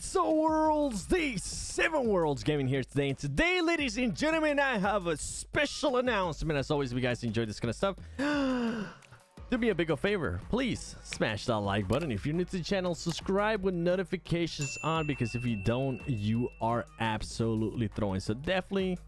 What's up, worlds? The Seven Worlds Gaming here today. And today, ladies and gentlemen, I have a special announcement. As always, if you guys enjoy this kind of stuff, do me a big favor. Please smash that like button. If you're new to the channel, subscribe with notifications on, because if you don't, you are absolutely throwing. So definitely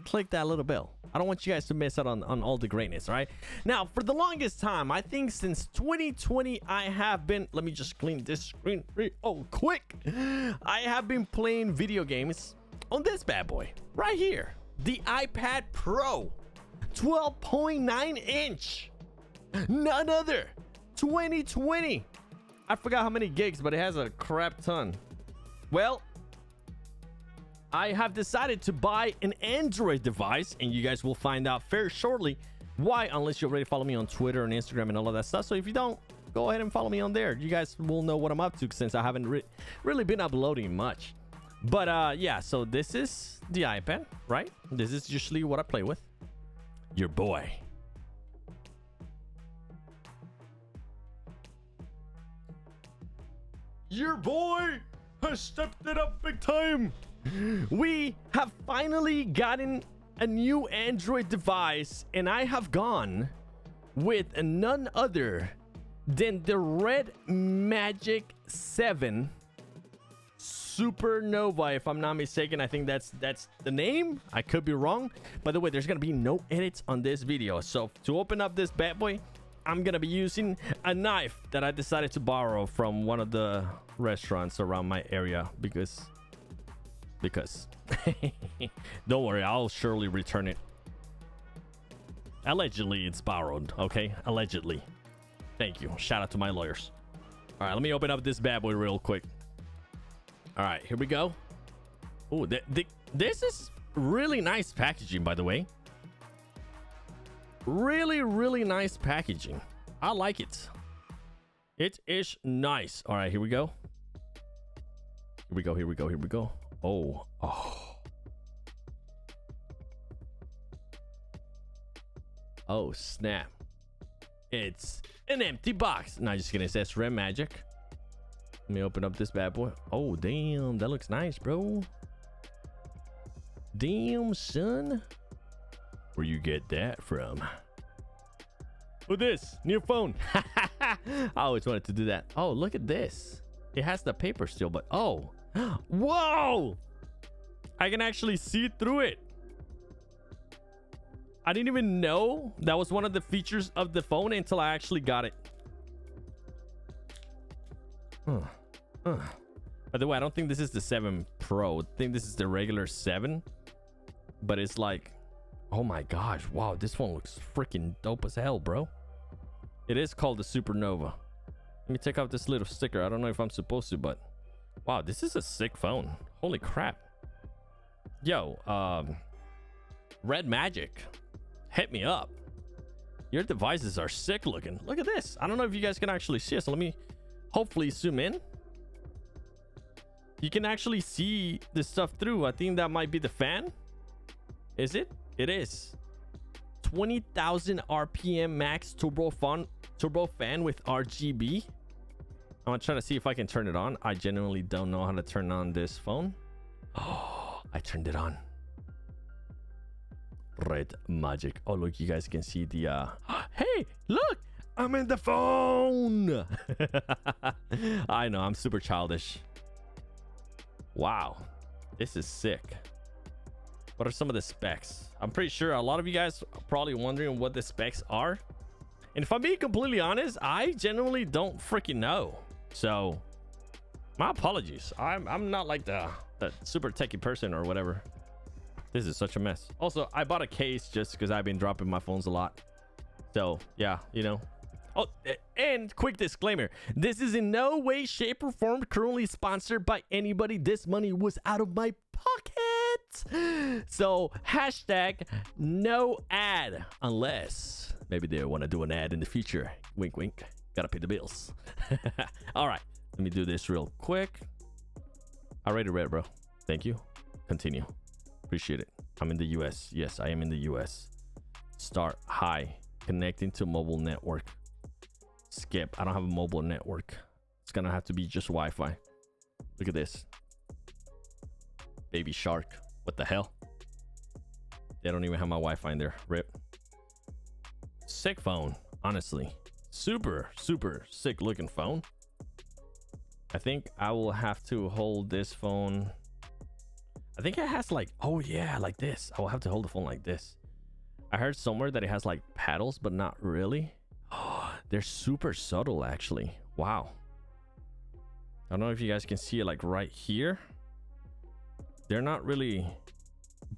click that little bell. I don't want you guys to miss out on all the greatness, all right? Now, for the longest time, I think since 2020, I have been... Let me just clean this screen real quick. I have been playing video games on this bad boy right here. The iPad Pro 12.9 inch. None other. 2020. I forgot how many gigs, but it has a crap ton. Well, I have decided to buy an Android device, and you guys will find out very shortly why, unless you already follow me on Twitter and Instagram and all of that stuff. So if you don't, go ahead and follow me on there. You guys will know what I'm up to, since I haven't really been uploading much. But yeah, so this is the iPad, right? This is usually what I play with. Your boy. Your boy has stepped it up big time. We have finally gotten a new Android device, and I have gone with none other than the Red Magic 7 Supernova, if I'm not mistaken. I think that's the name. I could be wrong. By the way, there's gonna be no edits on this video. So to open up this bad boy, I'm gonna be using a knife that I decided to borrow from one of the restaurants around my area, because don't worry, I'll surely return it. Allegedly it's borrowed, okay? Allegedly. Thank you. Shout out to my lawyers. All right, let me open up this bad boy real quick. All right, here we go. Oh, this is really nice packaging, by the way. Really nice packaging. I like it. It is nice. All right, here we go. Here we go. Oh. Oh, snap. It's an empty box. No, just kidding. It says Red Magic. Let me open up this bad boy. Oh, damn. That looks nice, bro. Damn, son. Where you get that from? Oh, this new phone. I always wanted to do that. Oh, look at this. It has the paper still, but oh. Whoa! I can actually see through it. I didn't even know that was one of the features of the phone until I actually got it. By the way, I don't think this is the 7 Pro. I think this is the regular 7. But it's like, oh my gosh, wow, this phone looks freaking dope as hell, bro. It is called the Supernova. Let me take out this little sticker. I don't know if I'm supposed to, but wow, this is a sick phone. Holy crap. Yo, Red Magic, hit me up. Your devices are sick looking. Look at this. I don't know if you guys can actually see it, so let me hopefully zoom in. You can actually see this stuff through. I think that might be the fan. Is it? It is. 20,000 RPM max turbo fan with RGB. I'm gonna try to see if I can turn it on. I genuinely don't know how to turn on this phone. Oh, I turned it on. Red Magic. Oh, look, you guys can see the hey, look, I'm in the phone. I know, I'm super childish. Wow, this is sick. What are some of the specs? I'm pretty sure a lot of you guys are probably wondering what the specs are. And if I'm being completely honest, I genuinely don't freaking know. So my apologies. I'm not like the super techie person or whatever. This is such a mess. Also, I bought a case just because I've been dropping my phones a lot. So yeah, you know. Oh, and quick disclaimer. This is in no way, shape, or form currently sponsored by anybody. This money was out of my pocket. So hashtag no ad, unless maybe they want to do an ad in the future. Wink, wink. Gotta pay the bills. All right, let me do this real quick. I already read, bro. Thank you. Continue. Appreciate it. I'm in the US. Yes, I am in the US. Start. Hi. Connecting to mobile network. Skip. I don't have a mobile network. It's gonna have to be just Wi-Fi. Look at this. Baby Shark. What the hell? They don't even have my Wi-Fi in there. RIP. Sick phone, honestly. Super, super sick looking phone. I think I will have to hold this phone. I think it has like, oh yeah, like this. I will have to hold the phone like this. I heard somewhere that it has like paddles, but not really. Oh, they're super subtle actually. Wow. I don't know if you guys can see it like right here. They're not really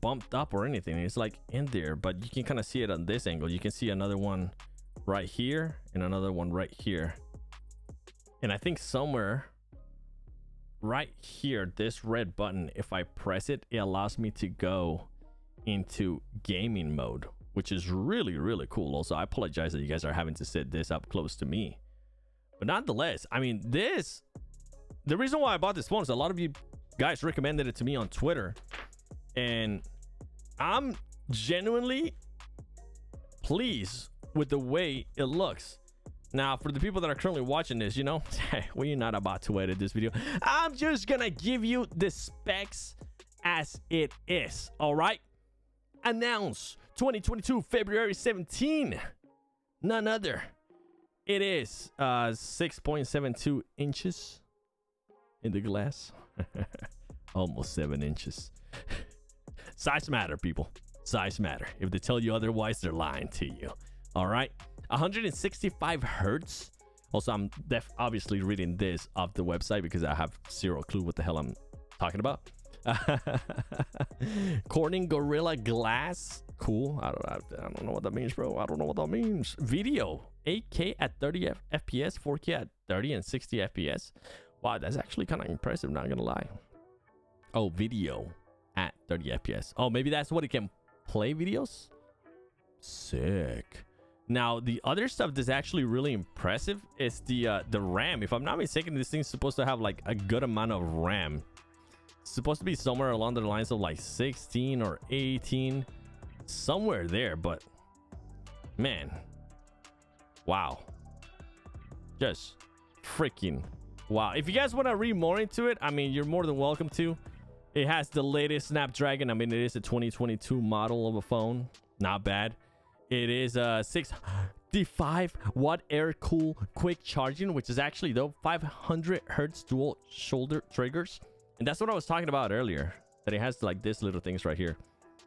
bumped up or anything. It's like in there, but you can kind of see it on this angle. You can see another one right here and another one right here. And I think somewhere right here, this red button, if I press it, it allows me to go into gaming mode, which is really, really cool. Also, I apologize that you guys are having to sit this up close to me. But nonetheless, I mean, the reason why I bought this phone is a lot of you guys recommended it to me on Twitter. And I'm genuinely pleased with the way it looks. Now, for the people that are currently watching this, you know, well, you're not about to edit this video. I'm just gonna give you the specs as it is, all right? Announced 2022 February 17. None other. It is 6.72 inches in the glass. Almost 7 inches. Size matter, people. Size matter. If they tell you otherwise, they're lying to you. All right. 165 hertz. Also, I'm obviously reading this off the website because I have zero clue what the hell I'm talking about. Corning Gorilla Glass. Cool. I don't know what that means, bro. I don't know what that means. Video 8K at 30 FPS, 4K at 30 and 60 FPS. Wow, that's actually kind of impressive, not gonna lie. Oh, video at 30 FPS. Oh, maybe that's what it can play videos. Sick. Now, the other stuff that's actually really impressive is the RAM. If I'm not mistaken, this thing's supposed to have like a good amount of RAM. It's supposed to be somewhere along the lines of like 16 or 18, somewhere there. But man, wow, just freaking wow. If you guys want to read more into it, I mean, you're more than welcome to. It has the latest Snapdragon. I mean, it is a 2022 model of a phone. Not bad. It is a 65 watt air cool quick charging, which is actually though 500 hertz dual shoulder triggers. And that's what I was talking about earlier, that it has like this little things right here.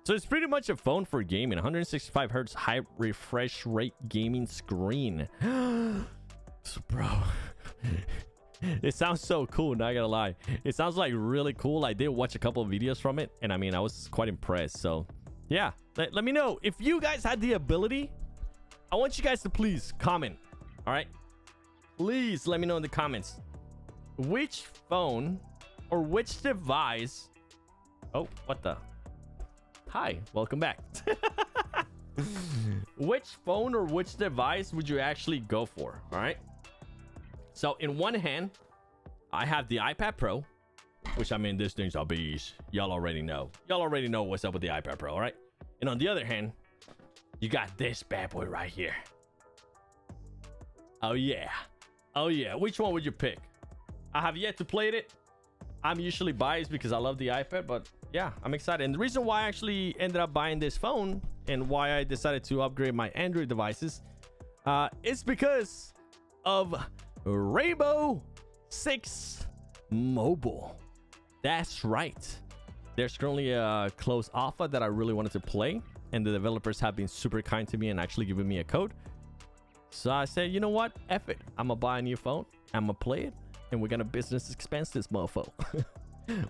So it's pretty much a phone for gaming. 165 hertz high refresh rate gaming screen. So, bro, it sounds so cool, not gonna lie. It sounds like really cool. I did watch a couple of videos from it, and I mean, I was quite impressed. So yeah, let me know if you guys had the ability. I want you guys to please comment. All right, please let me know in the comments which phone or which device. Oh, what the? Hi, welcome back. Which phone or which device would you actually go for? All right. So in one hand, I have the iPad Pro, which I mean, this thing's a beast. Y'all already know. Y'all already know what's up with the iPad Pro, all right? And on the other hand, you got this bad boy right here. Oh yeah. Oh yeah. Which one would you pick? I have yet to play it. I'm usually biased because I love the iPad, but yeah, I'm excited. And the reason why I actually ended up buying this phone and why I decided to upgrade my Android devices is because of Rainbow Six Mobile. That's right. There's currently a closed alpha that I really wanted to play, and the developers have been super kind to me and actually giving me a code. So I said, you know what? F it. I'm gonna buy a new phone. I'm gonna play it, and we're gonna business expense this mofo.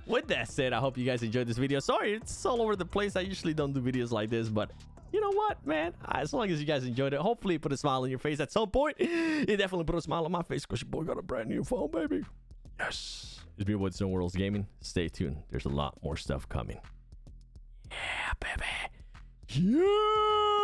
With that said, I hope you guys enjoyed this video. Sorry, it's all over the place. I usually don't do videos like this, but you know what, man? As long as you guys enjoyed it, hopefully it put a smile on your face at some point. It definitely put a smile on my face because your boy got a brand new phone, baby. Yes. It's been What's Zone Worlds Gaming. Stay tuned. There's a lot more stuff coming. Yeah, baby. Yeah.